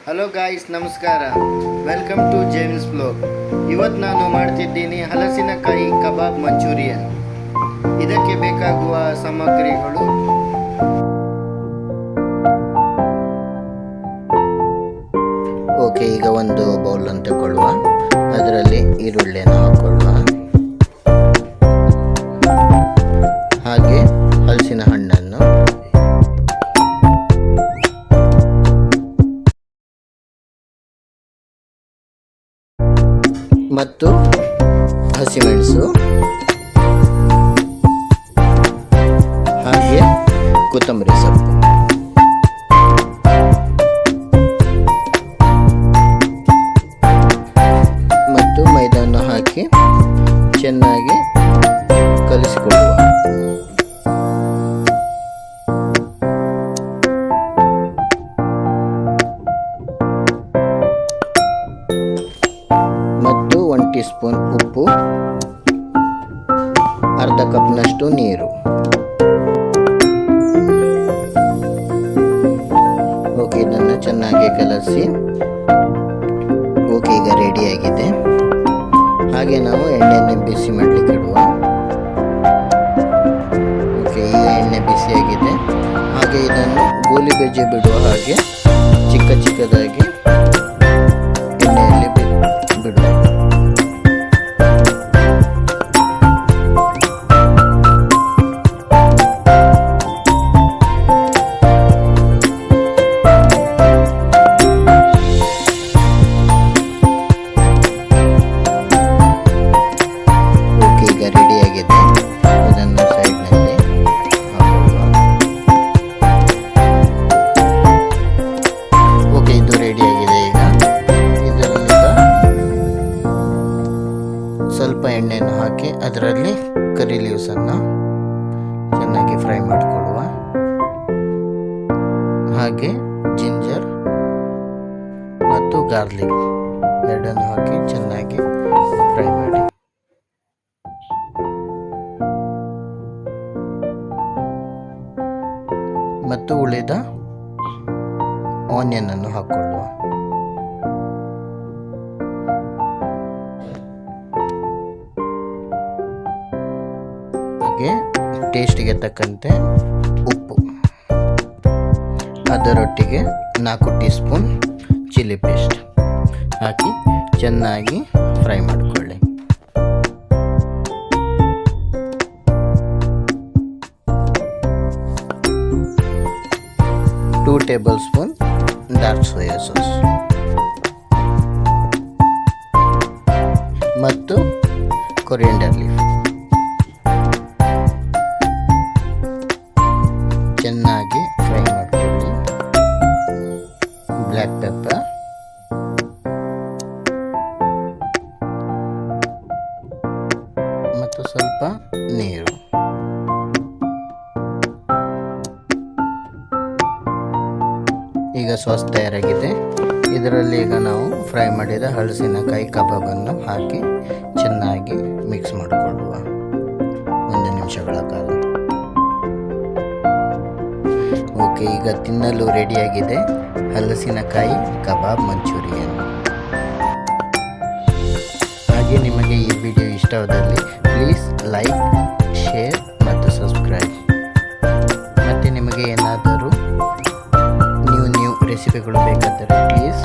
Hello guys, ನಮಸ್ಕಾರ. Welcome to James blog. ಇವತ್ತು ನಾನು ಮಾಡ್ತಿದ್ದೀನಿ ಹಲಸಿನಕಾಯಿ ಕಬಾಬ್ ಮಂಚೂರಿಯನ್. ಇದಕ್ಕೆ ಬೇಕಾಗುವ ಸಾಮಗ್ರಿಗಳು: ಓಕೆ, ಈಗ ಒಂದು ಬೌಲ್ ಅಂತ ತಗೊಳ್ಳುವ. ಅದರಲ್ಲಿ ಈರುಳ್ಳಿಯನ್ನು ಹಾಕೊಳ್ಳುವ, ಹಾಗೆ ಹಲಸಿನ ಹಣ್ಣನ್ನು, ಮತ್ತು ಹಸಿಮೆಣಸು, ಹಾಗೆ ಕೊತ್ತಂಬರಿ ಸೊಪ್ಪು. ಮತ್ತು ಮೈದಾನ ಹಾಕಿ ಚೆನ್ನಾಗಿ ಕಲಿಸಿಕೊಳ್ಳುವ. ಮತ್ತು 1 ಟೀ ಸ್ಪೂನ್ ಉಪ್ಪು, ಅರ್ಧ ಕಪ್ನಷ್ಟು ನೀರು. ಓಕೆ, ಇದನ್ನು ಚೆನ್ನಾಗಿ ಕಲಸಿ. ಓಕೆ, ಈಗ ರೆಡಿಯಾಗಿದೆ. ಹಾಗೆ ನಾವು ಎಣ್ಣೆಯನ್ನು ಬಿಸಿ ಮಾಡಲಿಕ್ಕೆ ಇಡುವ. ಓಕೆ, ಈಗ ಎಣ್ಣೆ ಬಿಸಿಯಾಗಿದೆ. ಹಾಗೆ ಇದನ್ನು ಗೋಲಿ ಬಜ್ಜಿ ಬಿಡುವ ಹಾಗೆ ಚಿಕ್ಕ ಚಿಕ್ಕದಾಗಿ ಎಣ್ಣೆಯಲ್ಲಿ ಬಿಡುವ. ಓಕೆ, ಈಗ ರೆಡಿಯಾಗಿದೆ. ಇದನ್ನು ಸೈಡ್ನಲ್ಲಿ ಹಾಕೊಳ್ಳುವ. ಓಕೆ, ಇದು ರೆಡಿಯಾಗಿದೆ. ಈಗ ಇದರಲ್ಲಿ ಸ್ವಲ್ಪ ಎಣ್ಣೆಯನ್ನು ಹಾಕಿ ಅದರಲ್ಲಿ ಕರಿ ಲೀವ್ಸನ್ನು ಚೆನ್ನಾಗಿ ಫ್ರೈ ಮಾಡಿಕೊಳ್ಳುವ. ಹಾಗೆ ಜಿಂಜರ್ ಮತ್ತು ಗಾರ್ಲಿಕ್ ಎರಡನ್ನು ಹಾಕಿ ಚೆನ್ನಾಗಿ ಫ್ರೈ ಮಾಡಿ. ಮತ್ತು ಉಳಿದ ಆನಿಯನ್ ಅನ್ನು ಹಾಕೊಳ್ಳುವ. ಹಾಗೆ ಟೇಸ್ಟಿಗೆ ತಕ್ಕಂತೆ ಉಪ್ಪು, ಅದರೊಟ್ಟಿಗೆ 4 ಟೀ ಸ್ಪೂನ್ ಚಿಲ್ಲಿ ಪೇಸ್ಟ್ ಹಾಕಿ ಚೆನ್ನಾಗಿ ಫ್ರೈ ಮಾಡಿಕೊಳ್ಳಿ. Two table spoon dark soya sauce ಮತ್ತು ಕೊರಿಯಂಡರ್ ಲೀಫ್ ಚೆನ್ನಾಗಿ ಫ್ರೈ ಮಾಡಿಕೊಳ್ಳಿ. ಬ್ಲ್ಯಾಕ್ ಪೆಪ್ಪರ್ ಮತ್ತು ಸ್ವಲ್ಪ ನೀರು. ಈಗ ಸಾಸ್ ತಯಾರಾಗಿದೆ. ಇದರಲ್ಲಿ ಈಗ ನಾವು ಫ್ರೈ ಮಾಡಿದ ಹಲಸಿನಕಾಯಿ ಕಬಾಬನ್ನು ಹಾಕಿ ಚೆನ್ನಾಗಿ ಮಿಕ್ಸ್ ಮಾಡಿಕೊಳ್ಳುವ 1 ನಿಮಿಷಗಳ ಕಾಲ. ಓಕೆ, ಈಗ ತಿನ್ನಲು ರೆಡಿಯಾಗಿದೆ ಹಲಸಿನಕಾಯಿ ಕಬಾಬ್ ಮಂಚೂರಿಯನ್. ಹಾಗೆ ನಿಮಗೆ ಈ ವಿಡಿಯೋ ಇಷ್ಟವಾದಲ್ಲಿ ಪ್ಲೀಸ್ ಲೈಕ್, ಶೇರ್ ಮತ್ತು ಸಬ್ಸ್ಕ್ರೈಬ್. ಮತ್ತು ನಿಮಗೆ ಏನಾದರೂ ರೆಸಿಪಿಗಳು ಬೇಕಾದರೆ ಪ್ಲೀಸ್